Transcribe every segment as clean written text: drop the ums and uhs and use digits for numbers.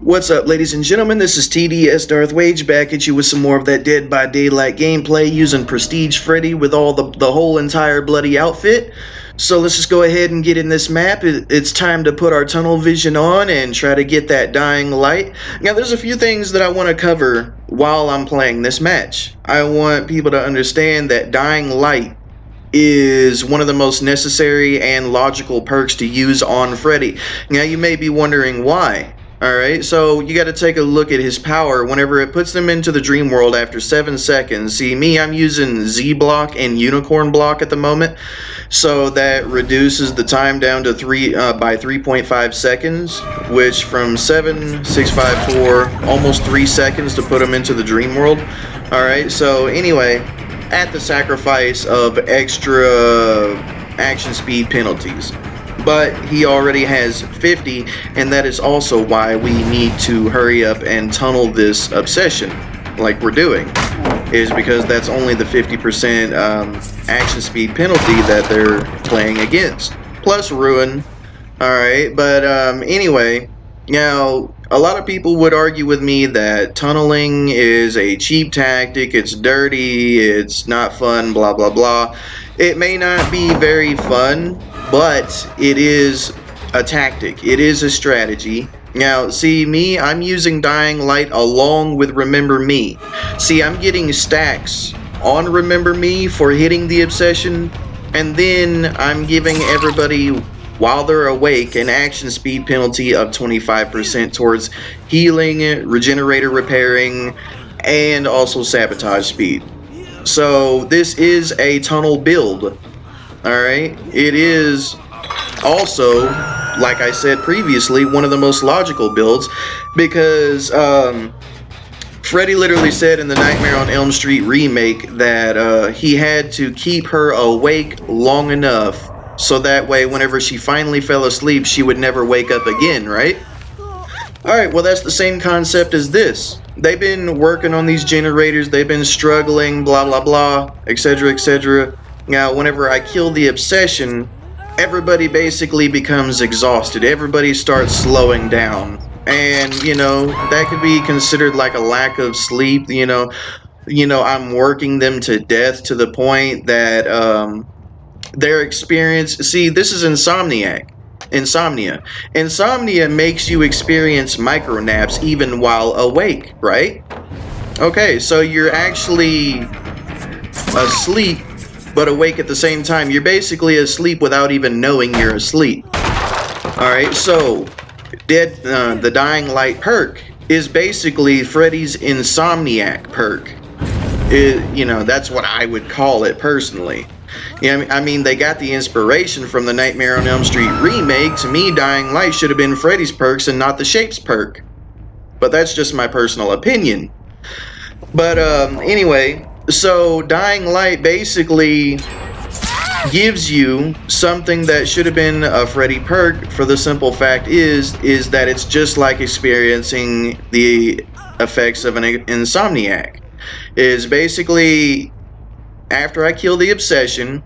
What's up, ladies and gentlemen? This is TDS Darth Wage back at you with some more of that Dead by Daylight gameplay using Prestige Freddy with all the whole entire bloody outfit. So let's just go ahead and get in this map. It's time to put our tunnel vision on and try to get that dying light. Now, there's a few things that I want to cover while I'm playing this match. I want people to understand that dying light is one of the most necessary and logical perks to use on Freddy. Now, you may be wondering why. Alright, so you got to take a look at his power whenever it puts them into the dream world after 7 seconds. See, me, I'm using Z block and unicorn block at the moment, so that reduces the time down to by 3.5 seconds, which from 7, 6, 5, 4, almost 3 seconds to put them into the dream world. Alright, so anyway, at the sacrifice of extra action speed penalties. But he already has 50, and that is also why we need to hurry up and tunnel this obsession like we're doing, is because that's only the 50% action speed penalty that they're playing against, plus ruin. Alright, but anyway, now a lot of people would argue with me that tunneling is a cheap tactic, it's dirty, it's not fun, blah blah blah. It may not be very fun, but it is a tactic, it is a strategy. Now, see, me, I'm using Dying Light along with Remember Me. See, I'm getting stacks on Remember Me for hitting the obsession, and then I'm giving everybody, while they're awake, an action speed penalty of 25% towards healing, regenerator repairing, and also sabotage speed. So this is a tunnel build. Alright, it is also, like I said previously, one of the most logical builds, because Freddy literally said in the Nightmare on Elm Street remake that he had to keep her awake long enough so that way whenever she finally fell asleep she would never wake up again, right? Alright, well that's the same concept as this. They've been working on these generators, they've been struggling, blah blah blah, etc, etc. Now, whenever I kill the obsession, everybody basically becomes exhausted. Everybody starts slowing down. And, you know, that could be considered like a lack of sleep. You know, I'm working them to death to the point that their experience... See, this is insomnia. Insomnia makes you experience micro naps even while awake, right? Okay, so you're actually asleep but awake at the same time. You're basically asleep without even knowing you're asleep. Alright, so the Dying Light perk is basically Freddy's Insomniac perk. You know, that's what I would call it personally. Yeah, I mean, they got the inspiration from the Nightmare on Elm Street remake. To me, Dying Light should have been Freddy's perks and not the Shapes perk. But that's just my personal opinion. But anyway, so Dying Light basically gives you something that should have been a Freddy perk, for the simple fact is that it's just like experiencing the effects of an insomniac. Is basically, after I kill the obsession,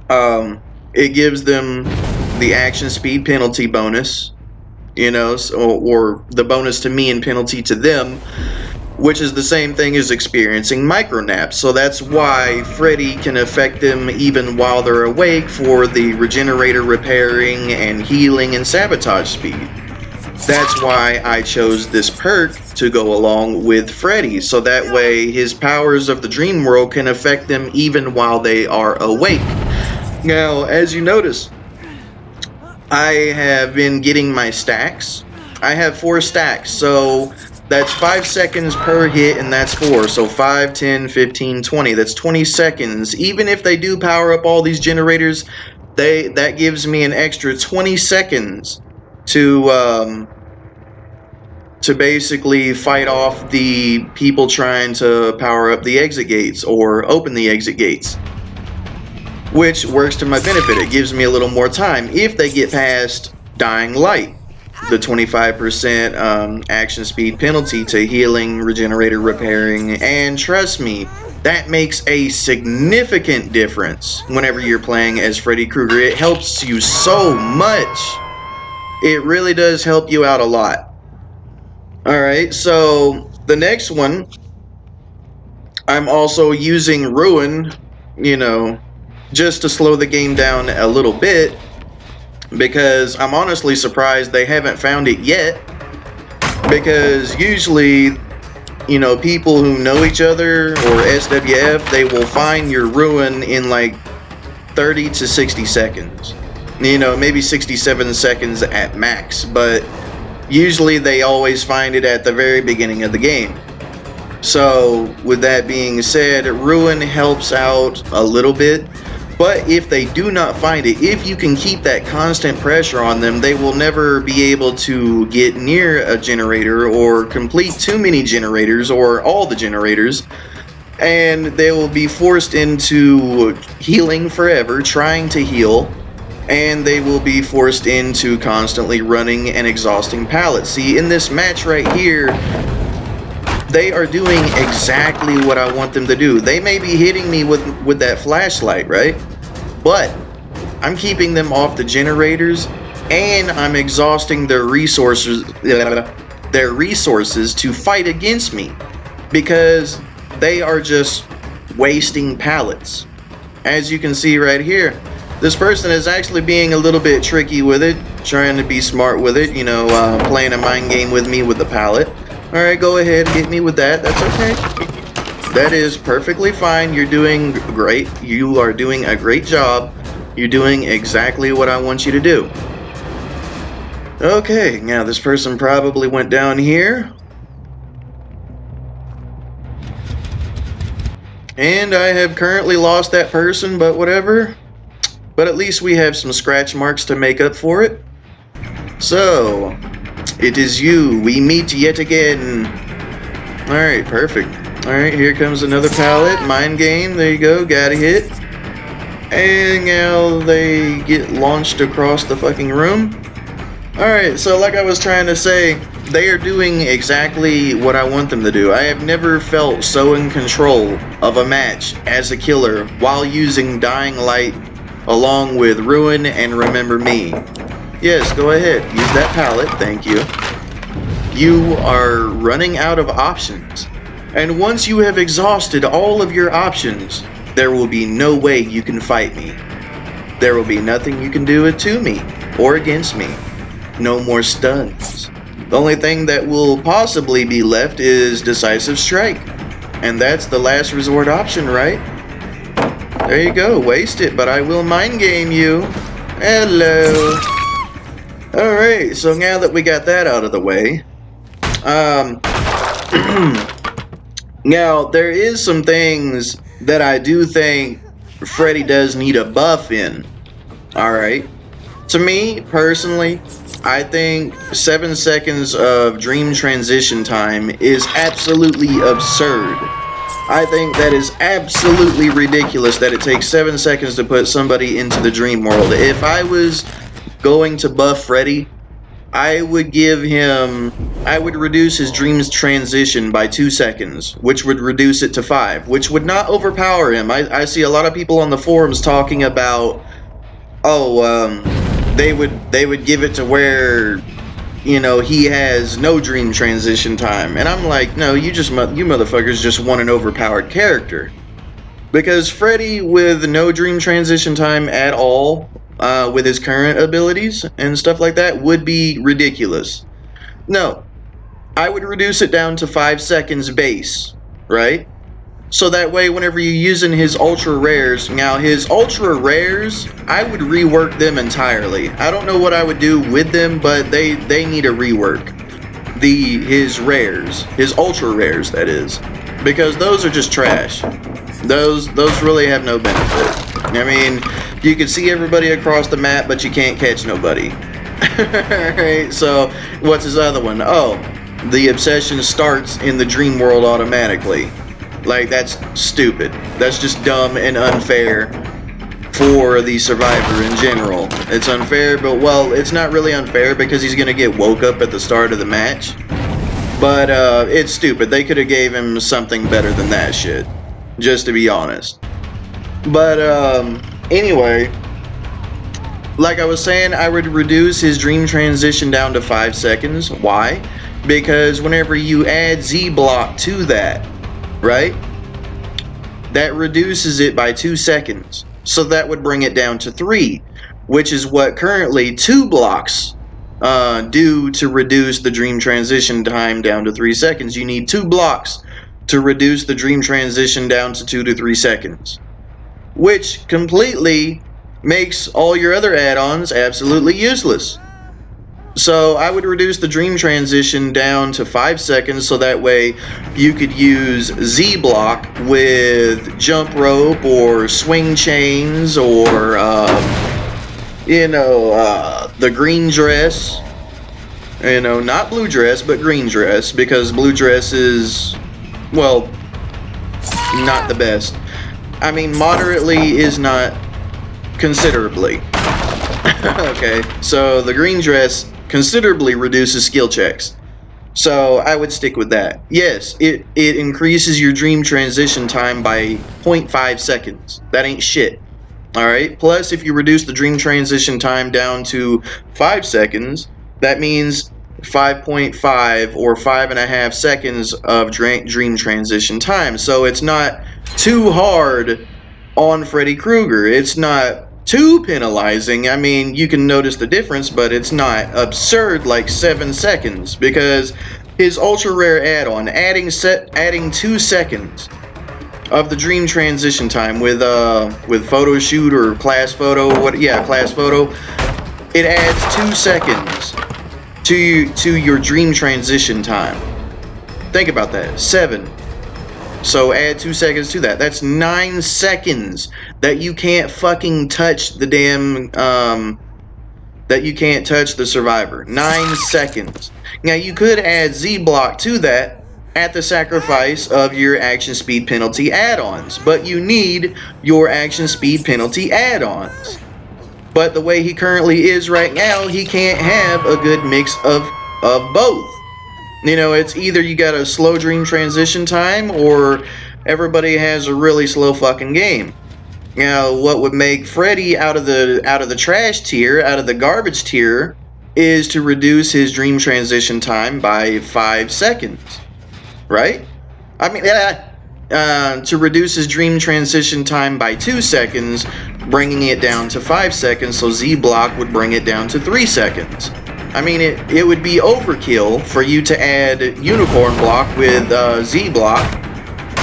it gives them the action speed penalty bonus, you know, or the bonus to me and penalty to them, which is the same thing as experiencing micronaps. So that's why Freddy can affect them even while they're awake for the regenerator repairing and healing and sabotage speed. That's why I chose this perk to go along with Freddy, so that way his powers of the dream world can affect them even while they are awake. Now, as you notice, I have been getting my stacks. I have 4 stacks, so that's 5 seconds per hit, and that's 4. So 5, 10, 15, 20. That's 20 seconds. Even if they do power up all these generators, that gives me an extra 20 seconds to basically fight off the people trying to power up the exit gates or open the exit gates, which works to my benefit. It gives me a little more time if they get past Dying Light, the 25% action speed penalty to healing, regenerator repairing, and trust me, that makes a significant difference whenever you're playing as Freddy Krueger. It helps you so much. It really does help you out a lot. Alright, so the next one, I'm also using Ruin, you know, just to slow the game down a little bit, because I'm honestly surprised they haven't found it yet, because usually, you know, people who know each other or SWF, they will find your Ruin in like 30 to 60 seconds. You know, maybe 67 seconds at max, but usually they always find it at the very beginning of the game. So, with that being said, Ruin helps out a little bit, but if they do not find it, if you can keep that constant pressure on them, they will never be able to get near a generator or complete too many generators or all the generators, and they will be forced into healing forever, trying to heal, and they will be forced into constantly running and exhausting pallets. See, in this match right here, they are doing exactly what I want them to do. They may be hitting me with that flashlight, right? But I'm keeping them off the generators, and I'm exhausting their resources to fight against me, because they are just wasting pallets. As you can see right here, this person is actually being a little bit tricky with it, trying to be smart with it, you know, playing a mind game with me with the pallet. Alright, go ahead, hit me with that. That's okay. That is perfectly fine. You're doing great. You are doing a great job. You're doing exactly what I want you to do. Okay, now this person probably went down here. And I have currently lost that person, but whatever. But at least we have some scratch marks to make up for it. So, it is you. We meet yet again. Alright, perfect. Alright, here comes another pallet. Mind game. There you go. Got a hit. And now they get launched across the fucking room. Alright, so like I was trying to say, they are doing exactly what I want them to do. I have never felt so in control of a match as a killer while using Dying Light along with Ruin and Remember Me. Yes, go ahead. Use that pallet. Thank you. You are running out of options. And once you have exhausted all of your options, there will be no way you can fight me. There will be nothing you can do to me or against me. No more stuns. The only thing that will possibly be left is Decisive Strike. And that's the last resort option, right? There you go. Waste it, but I will mind game you. Hello. Alright, so now that we got that out of the way, now there is some things that I do think Freddy does need a buff in. Alright, to me personally, I think 7 seconds of dream transition time is absolutely absurd. I think that is absolutely ridiculous that it takes 7 seconds to put somebody into the dream world. If I was going to buff Freddy, I would reduce his dreams transition by 2 seconds, which would reduce it to 5, which would not overpower him. I see a lot of people on the forums talking about, they would give it to where, you know, he has no dream transition time. And I'm like, no, you motherfuckers just want an overpowered character. Because Freddy with no dream transition time at all, with his current abilities and stuff like that, would be ridiculous. No, I would reduce it down to 5 seconds base, right? So that way, whenever you're using his ultra rares, now his ultra rares, I would rework them entirely. I don't know what I would do with them, but they need a rework. His rares, his ultra rares, that is, because those are just trash. Those really have no benefit. I mean, you can see everybody across the map, but you can't catch nobody. Alright, so what's his other one? Oh, the obsession starts in the dream world automatically. Like, that's stupid. That's just dumb and unfair for the survivor in general. It's unfair, but, well, it's not really unfair because he's gonna get woke up at the start of the match. But, it's stupid. They could have gave him something better than that shit. Just to be honest. But, anyway, like I was saying, I would reduce his dream transition down to 5 seconds. Why? because whenever you add Z block to that, right, that reduces it by 2 seconds. So that would bring it down to 3, which is what currently 2 blocks do to reduce the dream transition time down to 3 seconds. You need 2 blocks to reduce the dream transition down to 2 to 3 seconds, which completely makes all your other add-ons absolutely useless. So I would reduce the dream transition down to 5 seconds, so that way you could use Z block with jump rope or swing chains or the green dress. Not blue dress, but green dress, because blue dress is, well, not the best. I mean, moderately is not considerably. Okay, so the green dress considerably reduces skill checks. So I would stick with that. Yes, it increases your dream transition time by 0.5 seconds. That ain't shit. Alright, plus if you reduce the dream transition time down to 5 seconds, that means 5.5 or 5.5 seconds of dream transition time. So it's not too hard on Freddy Krueger. It's not too penalizing. I mean, you can notice the difference, but it's not absurd like 7 seconds, because his ultra rare add-on, adding 2 seconds of the dream transition time with photo shoot or class photo, class photo, it adds 2 seconds to your dream transition time. Think about that. 7. So add 2 seconds to that. That's 9 seconds that you can't fucking touch the damn, that you can't touch the survivor. 9 seconds. Now you could add Z block to that at the sacrifice of your action speed penalty add-ons, but you need your action speed penalty add-ons. But the way he currently is right now, he can't have a good mix of both. It's either you got a slow dream transition time, or everybody has a really slow fucking game. What would make Freddy out of the trash tier, out of the garbage tier, is to reduce his dream transition time by 5 seconds, right? I mean, to reduce his dream transition time by 2 seconds, bringing it down to 5 seconds, so Z block would bring it down to 3 seconds. I mean, it would be overkill for you to add unicorn block with Z block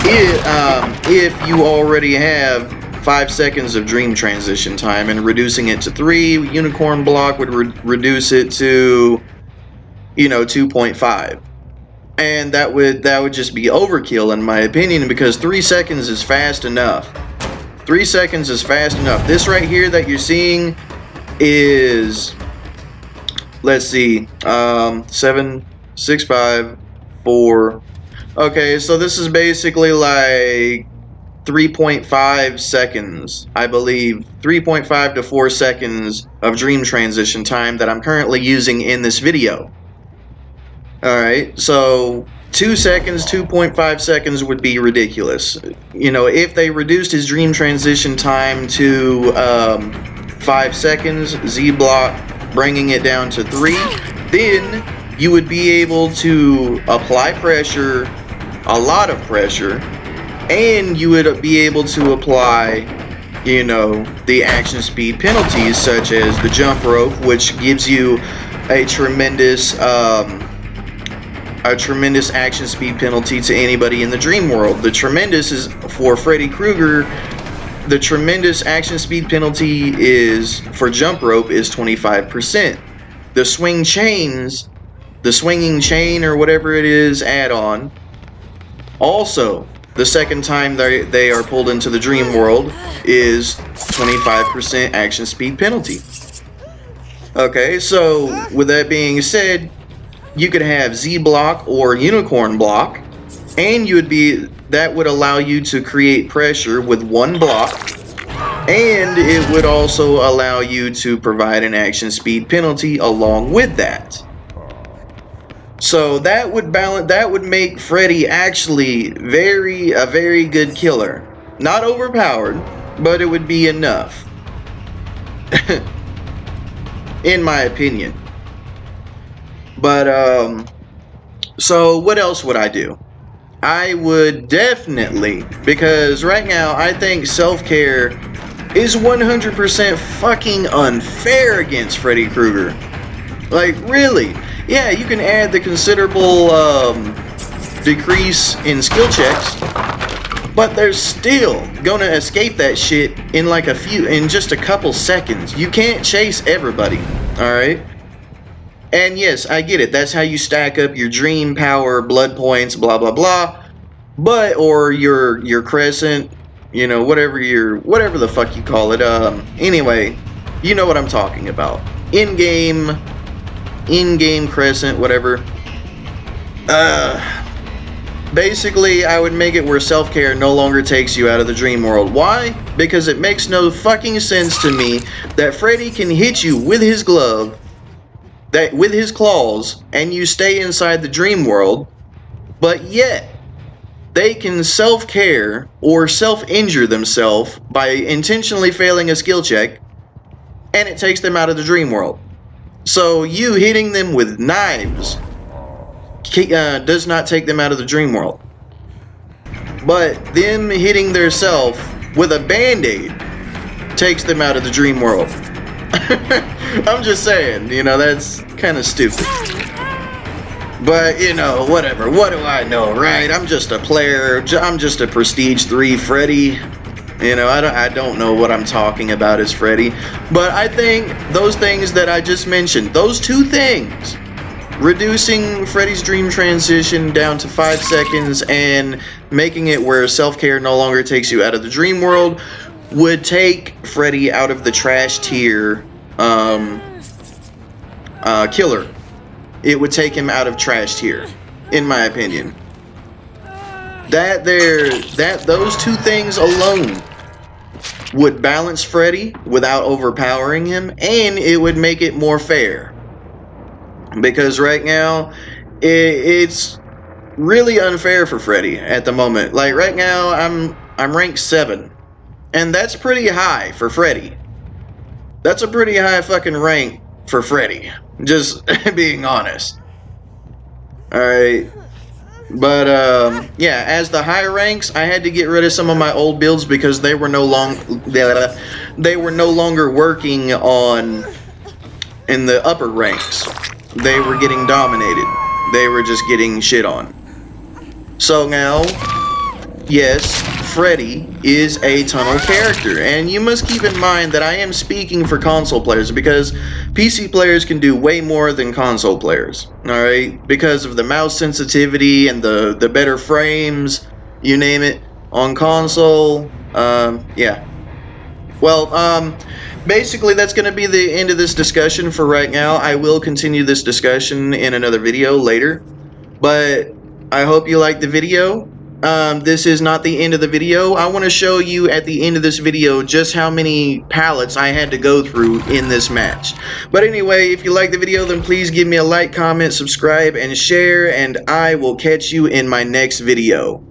if you already have 5 seconds of dream transition time, and reducing it to 3, unicorn block would reduce it to 2.5. And that would just be overkill in my opinion, because 3 seconds is fast enough. 3 seconds is fast enough. This right here that you're seeing is, let's see, 7, 6, 5, 4. Okay, so this is basically like 3.5 seconds, I believe. 3.5 to 4 seconds of dream transition time that I'm currently using in this video. Alright, so 2 seconds, 2.5 seconds would be ridiculous. If they reduced his dream transition time to 5 seconds, Z block bringing it down to 3, then you would be able to apply pressure, a lot of pressure, and you would be able to apply, the action speed penalties, such as the jump rope, which gives you a tremendous action speed penalty to anybody in the dream world. The tremendous is for Freddy Krueger. The tremendous action speed penalty is for jump rope is 25%. The swinging chain or whatever it is add-on, also the second time they are pulled into the dream world, is 25% action speed penalty. Okay, so with that being said, you could have Z block or unicorn block, and that would allow you to create pressure with 1 block, and it would also allow you to provide an action speed penalty along with that. So that would make Freddy actually a very good killer. Not overpowered, but it would be enough. In my opinion. But So what else would I do? I would definitely, because right now I think self-care is 100% fucking unfair against Freddy Krueger. Like, really? Yeah, you can add the considerable decrease in skill checks, but they're still gonna escape that shit in like in just a couple seconds. You can't chase everybody, alright? And yes, I get it. That's how you stack up your dream power, blood points, blah blah blah. But or your crescent, you know, whatever the fuck you call it. Anyway, you know what I'm talking about. In-game crescent, whatever. Basically, I would make it where self-care no longer takes you out of the dream world. Why? Because it makes no fucking sense to me that Freddy can hit you with his glove, with his claws, and you stay inside the dream world, but yet they can self-care or self-injure themselves by intentionally failing a skill check, and it takes them out of the dream world. So you hitting them with knives does not take them out of the dream world. But them hitting their self with a band-aid takes them out of the dream world. I'm just saying, you know, that's kind of stupid. But, you know, whatever. What do I know, right? I'm just a player. I'm just a Prestige 3 Freddy. You know, I don't know what I'm talking about as Freddy. But I think those things that I just mentioned, those two things, reducing Freddy's dream transition down to 5 seconds and making it where self-care no longer takes you out of the dream world, would take Freddy out of the trash tier killer. It would take him out of trash tier, in my opinion. Those two things alone would balance Freddy without overpowering him, and it would make it more fair. Because right now, it's really unfair for Freddy at the moment. Like right now, I'm ranked 7, and that's pretty high for Freddy. That's a pretty high fucking rank for Freddy. Just being honest. Alright. But, yeah, as the high ranks, I had to get rid of some of my old builds because they were no longer working in the upper ranks. They were getting dominated. They were just getting shit on. So now, yes, Freddy is a tunnel character, and you must keep in mind that I am speaking for console players because PC players can do way more than console players, alright? Because of the mouse sensitivity and the better frames, you name it, on console, yeah. Well, basically that's going to be the end of this discussion for right now. I will continue this discussion in another video later, but I hope you liked the video. This is not the end of the video. I want to show you at the end of this video just how many pallets I had to go through in this match. But anyway, if you like the video, then please give me a like, comment, subscribe, and share, and I will catch you in my next video.